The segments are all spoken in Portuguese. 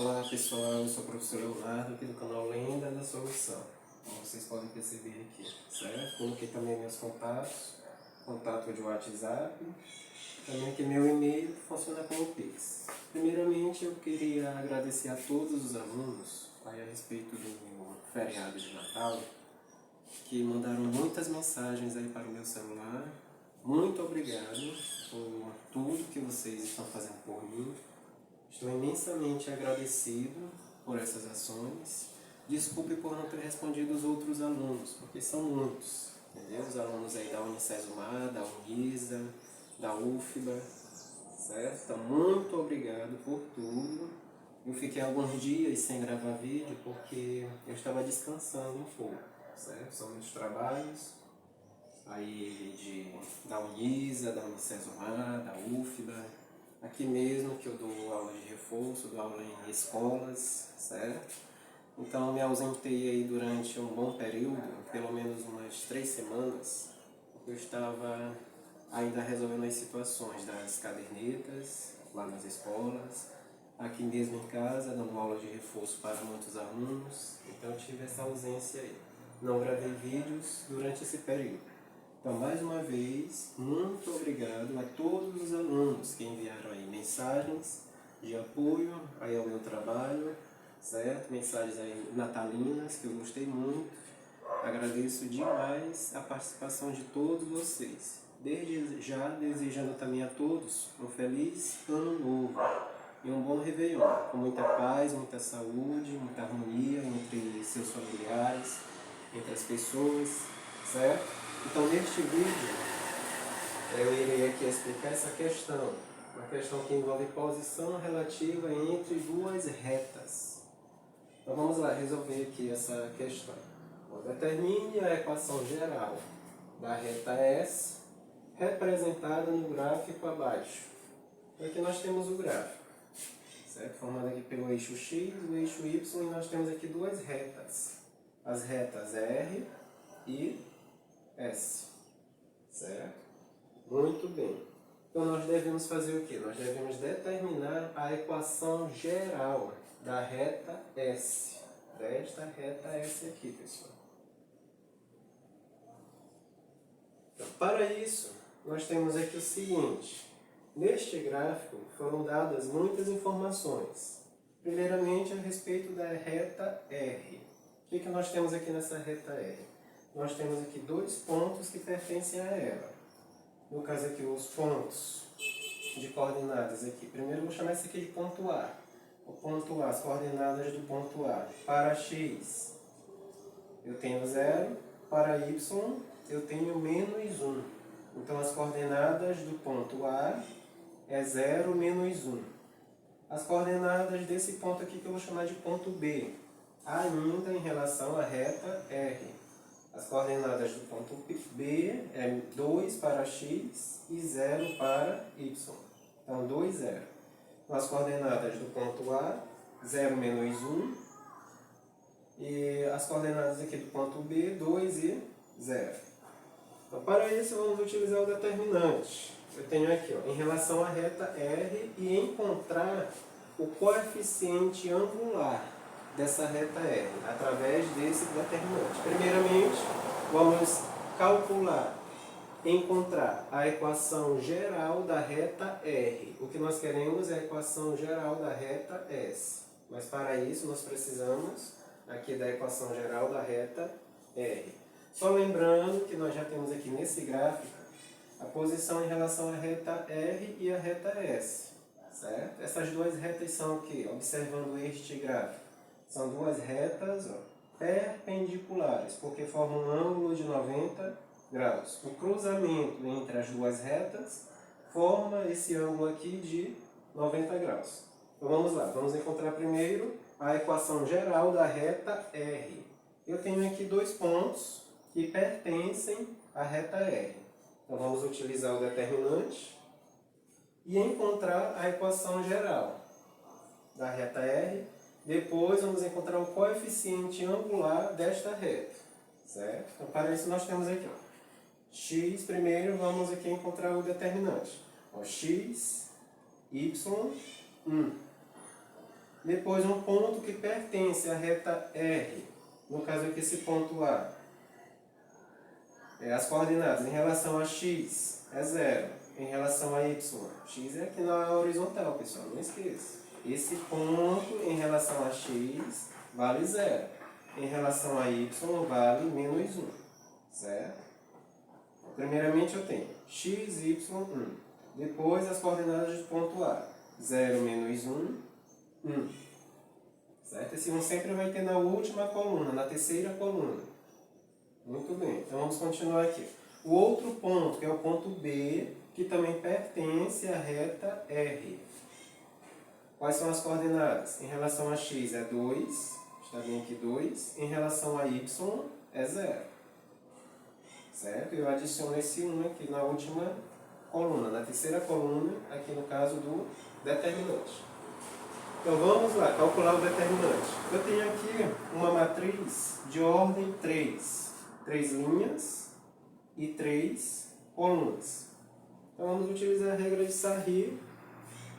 Olá pessoal, eu sou o professor Leonardo aqui do canal Lenda da Solução. Como vocês podem perceber aqui, certo? Coloquei também meus contatos, contato de WhatsApp, também aqui meu e-mail que funciona como Pix. Primeiramente eu queria agradecer a todos os alunos aí a respeito do feriado de Natal, que mandaram muitas mensagens aí para o meu celular. Muito obrigado por tudo que vocês estão fazendo por mim. Estou imensamente agradecido por essas ações. Desculpe por não ter respondido os outros alunos, porque são muitos. Entendeu? Os alunos aí da Unicesumar, da Unisa, da UFBA, certo? Então, muito obrigado por tudo. Eu fiquei alguns dias sem gravar vídeo porque eu estava descansando um pouco, certo? São muitos trabalhos aí da Unisa, da Unicesumar, da UFBA. Aqui mesmo que eu dou aula de reforço, dou aula em escolas, certo? Então me ausentei aí durante um bom período, pelo menos umas 3 semanas, porque eu estava ainda resolvendo as situações das cadernetas lá nas escolas, aqui mesmo em casa, dando aula de reforço para muitos alunos, então eu tive essa ausência aí. Não gravei vídeos durante esse período. Então, mais uma vez, muito obrigado a todos os alunos que enviaram aí mensagens de apoio aí ao meu trabalho, certo? Mensagens aí natalinas, que eu gostei muito. Agradeço demais a participação de todos vocês. Desde já, desejando também a todos um feliz ano novo e um bom Réveillon, com muita paz, muita saúde, muita harmonia entre seus familiares, entre as pessoas, certo? Então, neste vídeo, eu irei aqui explicar essa questão, uma questão que envolve posição relativa entre duas retas. Então, vamos lá resolver aqui essa questão. Bom, determine a equação geral da reta S, representada no gráfico abaixo. Então, aqui nós temos o gráfico, certo? Formado aqui pelo eixo X, o eixo Y, e nós temos aqui duas retas. As retas R e S, certo? Muito bem. Então nós devemos fazer o quê? Nós devemos determinar a equação geral da reta S, desta reta S aqui, pessoal. Então, para isso, nós temos aqui o seguinte. Neste gráfico foram dadas muitas informações. Primeiramente, a respeito da reta R. O que nós temos aqui nessa reta R? Nós temos aqui dois pontos que pertencem a ela. No caso aqui, os pontos de coordenadas aqui. Primeiro eu vou chamar esse aqui de ponto A. O ponto A, as coordenadas do ponto A. Para X eu tenho 0, para Y eu tenho menos 1. Então as coordenadas do ponto A é 0, menos 1. As coordenadas desse ponto aqui que eu vou chamar de ponto B, ainda em relação à reta R. As coordenadas do ponto B é 2 para X e 0 para Y. Então, 2, 0. Então, as coordenadas do ponto A, 0, menos 1. E as coordenadas aqui do ponto B, 2 e 0. Então, para isso, vamos utilizar o determinante. Eu tenho aqui, ó, em relação à reta R, e encontrar o coeficiente angular dessa reta R, através desse determinante. Primeiramente, vamos calcular, encontrar a equação geral da reta R. O que nós queremos é a equação geral da reta S. Mas para isso nós precisamos aqui da equação geral da reta R. Só lembrando que nós já temos aqui nesse gráfico a posição em relação à reta R e à reta S. Certo? Essas duas retas são o quê? Observando este gráfico. São duas retas, ó, perpendiculares, porque formam um ângulo de 90 graus. O cruzamento entre as duas retas forma esse ângulo aqui de 90 graus. Então vamos lá, vamos encontrar primeiro a equação geral da reta R. Eu tenho aqui dois pontos que pertencem à reta R. Então vamos utilizar o determinante e encontrar a equação geral da reta R. Depois vamos encontrar o coeficiente angular desta reta, certo? Então, para isso nós temos aqui, ó, x, primeiro vamos aqui encontrar o determinante. Ó, x, y, 1. Depois um ponto que pertence à reta R. No caso aqui esse ponto A. As coordenadas em relação a x é 0. Em relação a y, x é aqui na horizontal, pessoal, não esqueça. Esse ponto em relação a x vale 0. Em relação a y vale menos 1. Certo? Primeiramente eu tenho x, y, 1. Depois as coordenadas do ponto A. 0, menos 1, 1. Certo? Esse 1 sempre vai ter na última coluna, na terceira coluna. Muito bem, então vamos continuar aqui. O outro ponto, que é o ponto B, que também pertence à reta R. Quais são as coordenadas? Em relação a x é 2, está bem aqui 2. Em relação a y é 0. Certo? Eu adiciono esse 1 aqui na última coluna, na terceira coluna, aqui no caso do determinante. Então vamos lá, calcular o determinante. Eu tenho aqui uma matriz de ordem 3. 3 linhas e 3 colunas. Então vamos utilizar a regra de Sarri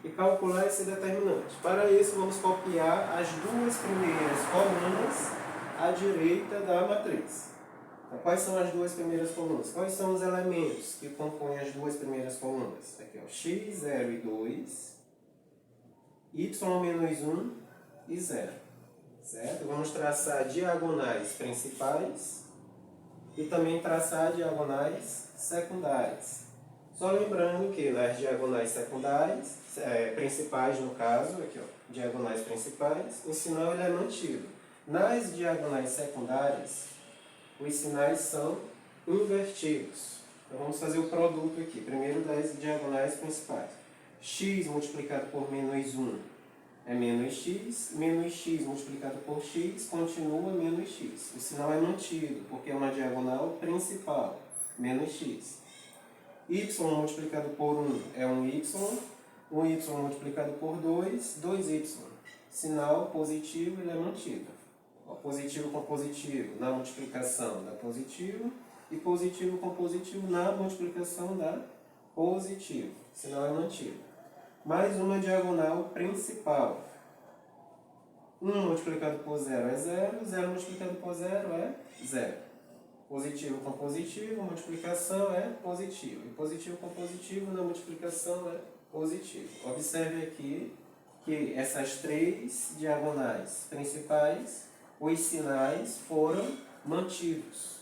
e calcular esse determinante. Para isso vamos copiar as duas primeiras colunas à direita da matriz. Então, quais são as duas primeiras colunas? Quais são os elementos que compõem as duas primeiras colunas? Aqui, ó, x, 0 e 2, y menos 1 e 0. Certo? Vamos traçar diagonais principais e também traçar diagonais secundárias. Só lembrando que nas diagonais secundárias, principais no caso, aqui, ó, diagonais principais, o sinal ele é mantido. Nas diagonais secundárias, os sinais são invertidos. Então vamos fazer o produto aqui, primeiro das diagonais principais. X multiplicado por menos 1 é menos x multiplicado por x continua menos x. O sinal é mantido, porque é uma diagonal principal, menos x. Y multiplicado por 1 é um y multiplicado por 2, 2y. Sinal positivo ele é mantido. Ó, positivo com positivo na multiplicação dá positivo, e positivo com positivo na multiplicação dá positivo. Sinal é mantido. Mais uma diagonal principal. 1 multiplicado por 0 é 0, 0 multiplicado por 0 é 0. Positivo com positivo, multiplicação é positivo. E positivo com positivo na multiplicação é positivo. Observe aqui que essas três diagonais principais, os sinais foram mantidos.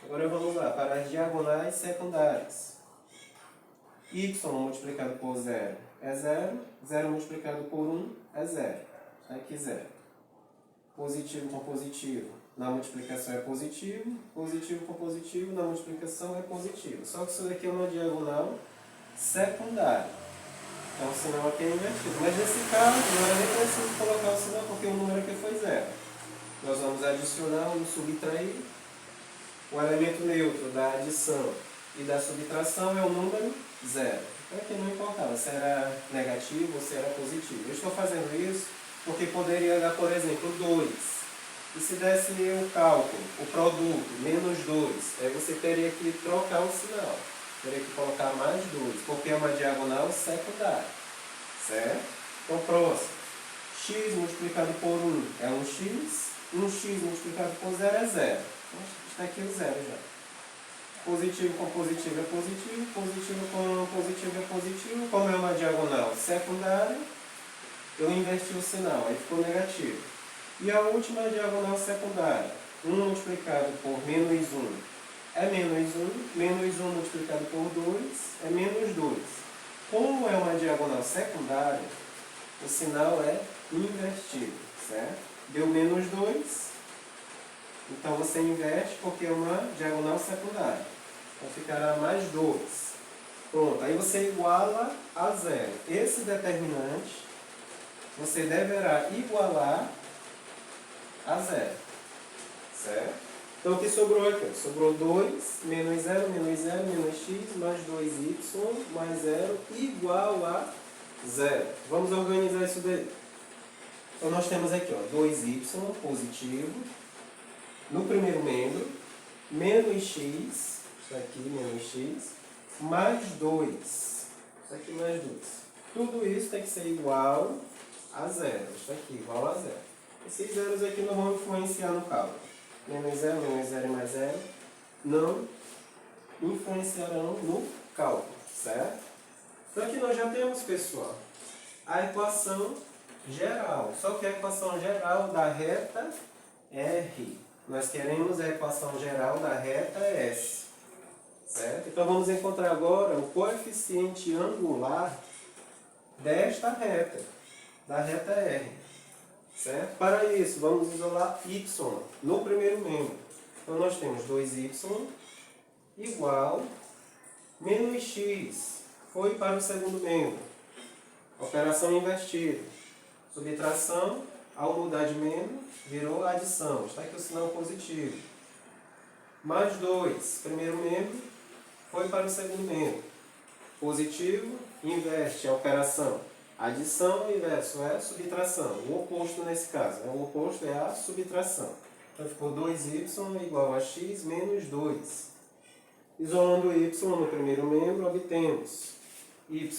Agora vamos lá para as diagonais secundárias. Y multiplicado por 0 é 0, 0 multiplicado por 1 é 0. Aqui 0. Positivo com positivo na multiplicação é positivo, positivo com positivo na multiplicação é positivo. Só que isso daqui é uma diagonal secundária. Então o sinal aqui é invertido. Mas nesse caso não era nem preciso colocar o sinal porque o número aqui foi 0. Nós vamos adicionar ou subtrair. O elemento neutro da adição e da subtração é o número 0. Então aqui não importava se era negativo ou se era positivo. Eu estou fazendo isso porque poderia dar, por exemplo, 2. E se desse o cálculo, o produto, menos 2, aí você teria que trocar o sinal. Teria que colocar mais 2, porque é uma diagonal secundária. Certo? Então, próximo. X multiplicado por 1 é 1x. 1x multiplicado por 0 é 0. Então, está aqui o 0 já. Positivo com positivo é positivo. Positivo com positivo é positivo. Como é uma diagonal secundária, eu inverti o sinal, aí ficou negativo. E a última diagonal secundária, 1 multiplicado por menos 1 é menos 1, menos 1 multiplicado por 2 é menos 2. Como é uma diagonal secundária, o sinal é invertido, certo? Deu menos 2, então você inverte porque é uma diagonal secundária. Então ficará mais 2. Pronto, aí você iguala a 0. Esse determinante você deverá igualar a 0. Certo? Então o que sobrou aqui? Sobrou 2, menos 0, menos 0, menos x, mais 2y, mais 0, igual a 0. Vamos organizar isso daí. Então nós temos aqui, ó, 2y positivo, no primeiro membro, menos x, isso aqui, menos x, mais 2. Isso aqui mais 2. Tudo isso tem que ser igual a zero. Está aqui, igual a zero. Esses zeros aqui não vão influenciar no cálculo. Menos zero e mais zero não influenciarão no cálculo, certo? Então aqui nós já temos, pessoal, a equação geral. Só que a equação geral da reta R. Nós queremos a equação geral da reta S. Certo? Então vamos encontrar agora o coeficiente angular desta reta, da reta R. Certo? Para isso, vamos isolar y no primeiro membro. Então nós temos 2y igual menos x. Foi para o segundo membro. Operação invertida. Subtração, ao mudar de membro, virou adição. Está aqui o sinal positivo. Mais 2, primeiro membro, foi para o segundo membro. Positivo, inverte a operação. Adição, inverso é subtração. O oposto nesse caso. O oposto é a subtração. Então ficou 2y igual a x menos 2. Isolando y no primeiro membro, obtemos y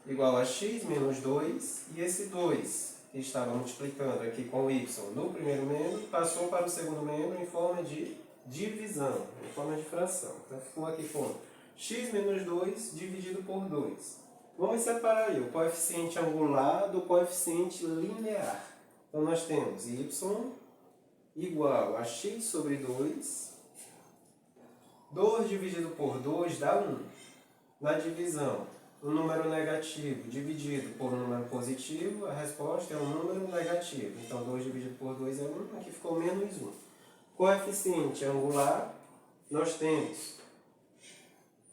igual a x menos 2. E esse 2, que estava multiplicando aqui com y no primeiro membro, passou para o segundo membro em forma de divisão, em forma de fração. Então ficou aqui com x menos 2 dividido por 2. Vamos separar aí o coeficiente angular do coeficiente linear. Então nós temos y igual a x sobre 2. 2 dividido por 2 dá 1. Na divisão, um número negativo dividido por um número positivo, a resposta é um número negativo. Então 2 dividido por 2 é 1, aqui ficou menos 1. Coeficiente angular, nós temos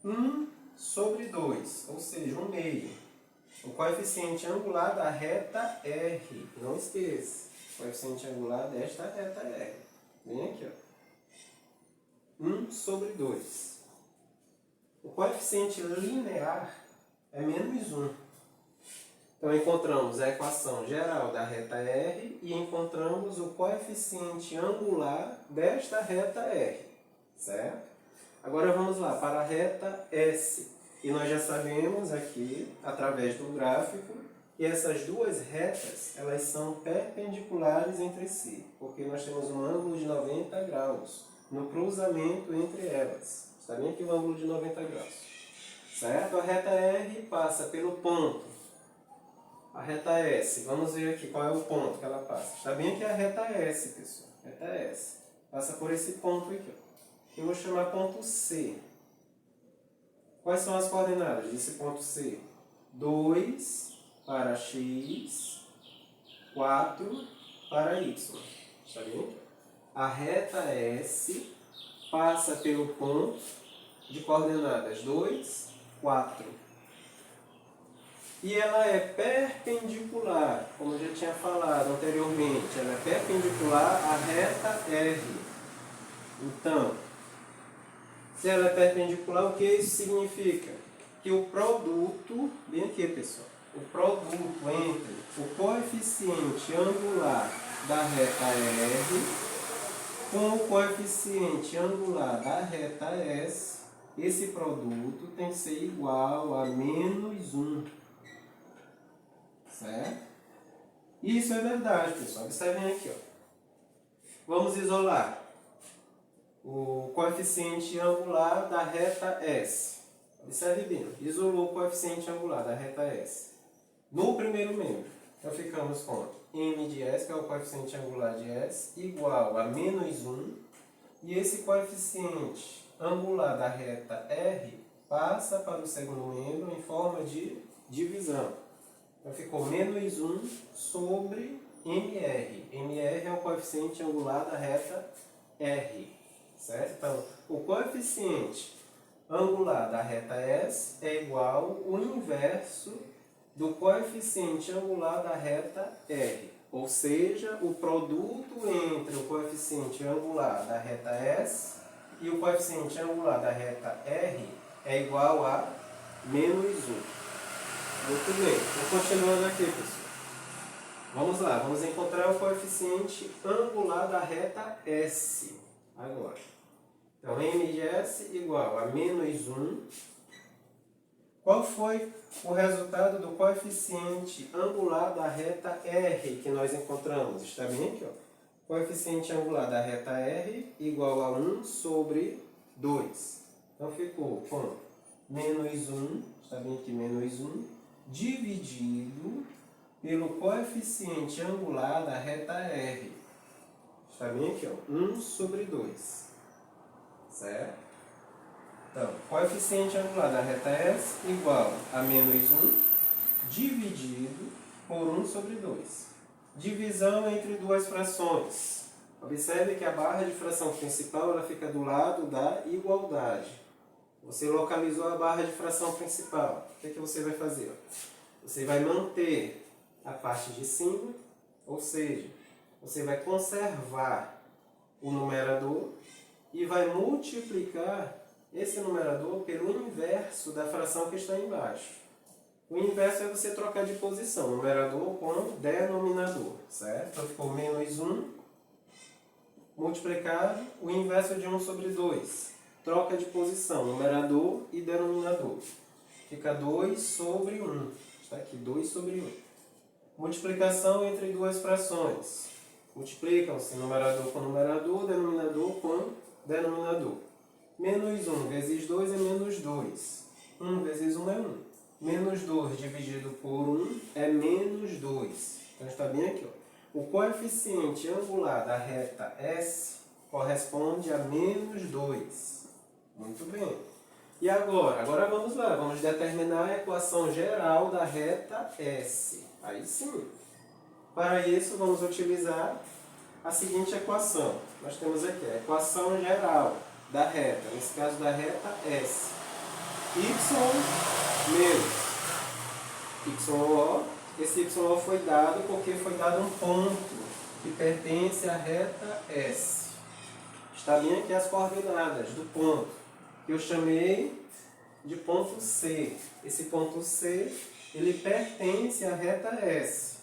1 sobre 2, ou seja, 1 meio. O coeficiente angular da reta R, não esqueça, o coeficiente angular desta reta R. Vem aqui, ó. 1 sobre 2. O coeficiente linear é menos 1. Então, encontramos a equação geral da reta R e encontramos o coeficiente angular desta reta R, certo? Agora vamos lá para a reta S. E nós já sabemos aqui, através do gráfico, que essas duas retas elas são perpendiculares entre si, porque nós temos um ângulo de 90 graus no cruzamento entre elas. Está bem aqui o ângulo de 90 graus. Certo? A reta R passa pelo ponto. A reta S, vamos ver aqui qual é o ponto que ela passa. Está bem aqui a reta S, pessoal. Reta S. Passa por esse ponto aqui. Eu vou chamar ponto C. Quais são as coordenadas desse ponto C? 2 para x, 4 para y. Está bem? A reta S passa pelo ponto de coordenadas 2, 4. E ela é perpendicular, como eu já tinha falado anteriormente, ela é perpendicular à reta R. Então, se ela é perpendicular, o que isso significa? Que o produto, bem aqui pessoal, o produto entre o coeficiente angular da reta R com o coeficiente angular da reta S, esse produto tem que ser igual a menos 1. Certo? Isso é verdade, pessoal. Observem aqui, ó. Vamos isolar o coeficiente angular da reta S. Observe bem. Isolou o coeficiente angular da reta S no primeiro membro. Então ficamos com m de S, que é o coeficiente angular de S, igual a menos 1. E esse coeficiente angular da reta R passa para o segundo membro em forma de divisão. Então ficou menos 1 sobre MR. MR é o coeficiente angular da reta R. Certo? Então, o coeficiente angular da reta S é igual ao inverso do coeficiente angular da reta R. Ou seja, o produto entre o coeficiente angular da reta S e o coeficiente angular da reta R é igual a menos 1. Muito bem, então continuando aqui, pessoal. Vamos lá, vamos encontrar o coeficiente angular da reta S agora. Então, m de S igual a menos 1. Qual foi o resultado do coeficiente angular da reta R que nós encontramos? Está bem aqui, ó. Coeficiente angular da reta R igual a 1 sobre 2. Então ficou com menos 1, está bem aqui, menos 1, dividido pelo coeficiente angular da reta R. Está bem aqui, ó, 1 sobre 2. Certo? Então, coeficiente angular da reta S igual a menos 1 dividido por 1 sobre 2. Divisão entre duas frações. Observe que a barra de fração principal ela fica do lado da igualdade. Você localizou a barra de fração principal. O que é que você vai fazer? Você vai manter a parte de cima, ou seja, você vai conservar o numerador e vai multiplicar esse numerador pelo inverso da fração que está embaixo. O inverso é você trocar de posição, numerador com denominador, certo? Então ficou menos 1 multiplicado o inverso de 1 sobre 2. Troca de posição, numerador e denominador. Fica 2 sobre 1. Está aqui, 2 sobre 1. Multiplicação entre duas frações. Multiplicam-se numerador com numerador, denominador com denominador. Menos 1 vezes 2 é menos 2. 1 vezes 1 é 1. Menos 2 dividido por 1 é menos 2. Então está bem aqui, ó. O coeficiente angular da reta S corresponde a menos 2. Muito bem. E agora? Agora vamos lá. Vamos determinar a equação geral da reta S. Aí sim. Para isso, vamos utilizar a seguinte equação. Nós temos aqui a equação geral da reta, nesse caso da reta S. Y menos YO. Esse YO foi dado porque foi dado um ponto que pertence à reta S. Está bem aqui as coordenadas do ponto, que eu chamei de ponto C. Esse ponto C, ele pertence à reta S.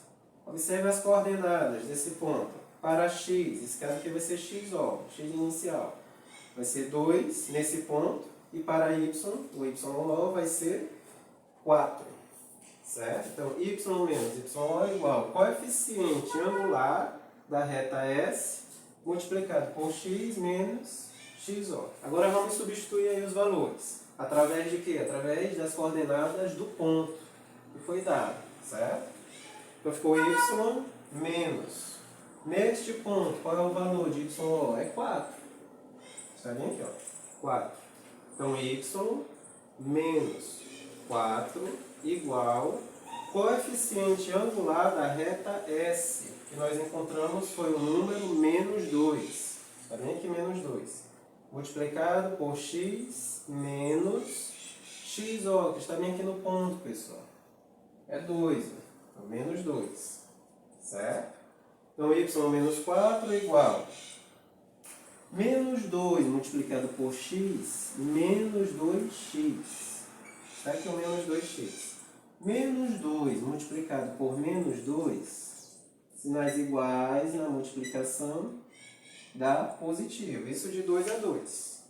Observe as coordenadas desse ponto. Para x, esse caso aqui vai ser XO, x inicial. Vai ser 2 nesse ponto. E para y, o YO vai ser 4. Certo? Então, y menos YO é igual ao coeficiente angular da reta S multiplicado por x menos XO. Agora vamos substituir aí os valores. Através de quê? Através das coordenadas do ponto que foi dado. Certo? Então ficou y menos. Neste ponto, qual é o valor de YO? É 4. Está bem aqui, ó. 4. Então, y menos 4 igual coeficiente angular da reta S, que nós encontramos foi o número menos 2. Está bem aqui, menos 2. Multiplicado por x menos XO, que está bem aqui no ponto, pessoal. É 2. Então, menos 2. Certo? Então, y menos 4 igual menos 2 multiplicado por x, menos 2x. Está aqui o menos 2x. Menos 2 multiplicado por menos 2, sinais iguais na multiplicação dá positivo. Isso de 2 a 2.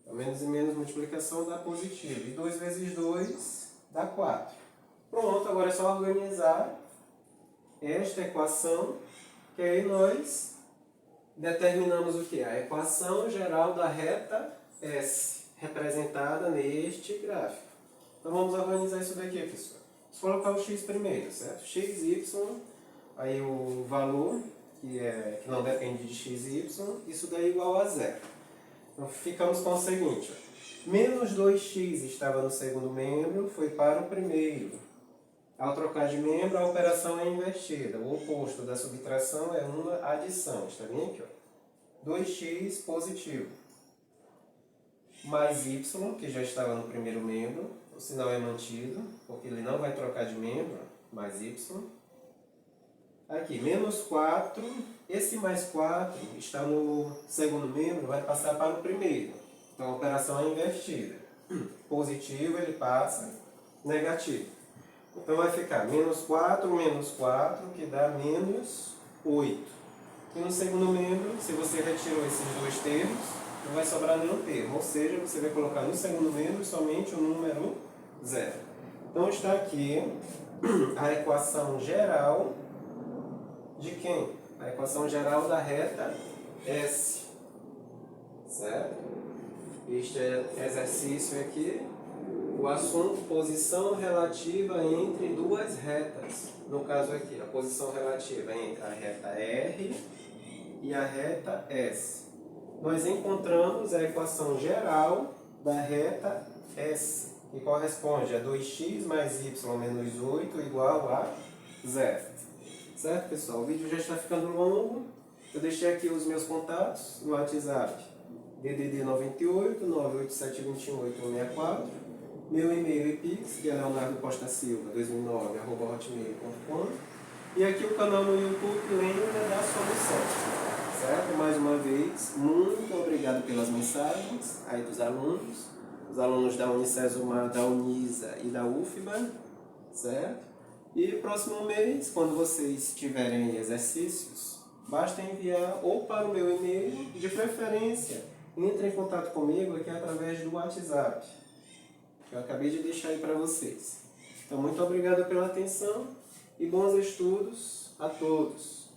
Então, menos e menos multiplicação dá positivo. E 2 vezes 2 dá 4. Pronto, agora é só organizar esta equação, que aí nós determinamos o que? A equação geral da reta S, representada neste gráfico. Então vamos organizar isso daqui, pessoal. Vamos colocar o x primeiro, certo? x, y, aí o valor, que não depende de x e y, isso daí é igual a zero. Então ficamos com o seguinte, ó. Menos 2x estava no segundo membro, foi para o primeiro. Ao trocar de membro, a operação é invertida. O oposto da subtração é uma adição. Está bem aqui, ó. 2x positivo. Mais y, que já estava no primeiro membro. O sinal é mantido, porque ele não vai trocar de membro. Mais y. Aqui, menos 4. Esse mais 4 está no segundo membro, vai passar para o primeiro. Então, a operação é invertida. Positivo, ele passa negativo. Então vai ficar menos 4, que dá menos 8. E no segundo membro, se você retirou esses dois termos, não vai sobrar nenhum termo. Ou seja, você vai colocar no segundo membro somente o número 0. Então está aqui a equação geral de quem? A equação geral da reta S, certo? Este exercício aqui, o assunto posição relativa entre duas retas. No caso aqui, a posição relativa entre a reta R e a reta S. Nós encontramos a equação geral da reta S, que corresponde a 2x mais y menos 8 igual a 0. Certo, pessoal? O vídeo já está ficando longo. Eu deixei aqui os meus contatos no WhatsApp. DDD 98 987218164. Meu e-mail e Pix, que é leonardocostasilva2009@hotmail.com. E aqui o canal no YouTube Lenda da Solução. Certo? Mais uma vez, muito obrigado pelas mensagens aí dos alunos. Os alunos da Unicesumar, da Unisa e da UFBA. Certo? E próximo mês, quando vocês tiverem exercícios, basta enviar ou para o meu e-mail, de preferência, entre em contato comigo aqui através do WhatsApp, que eu acabei de deixar aí para vocês. Então, muito obrigado pela atenção e bons estudos a todos.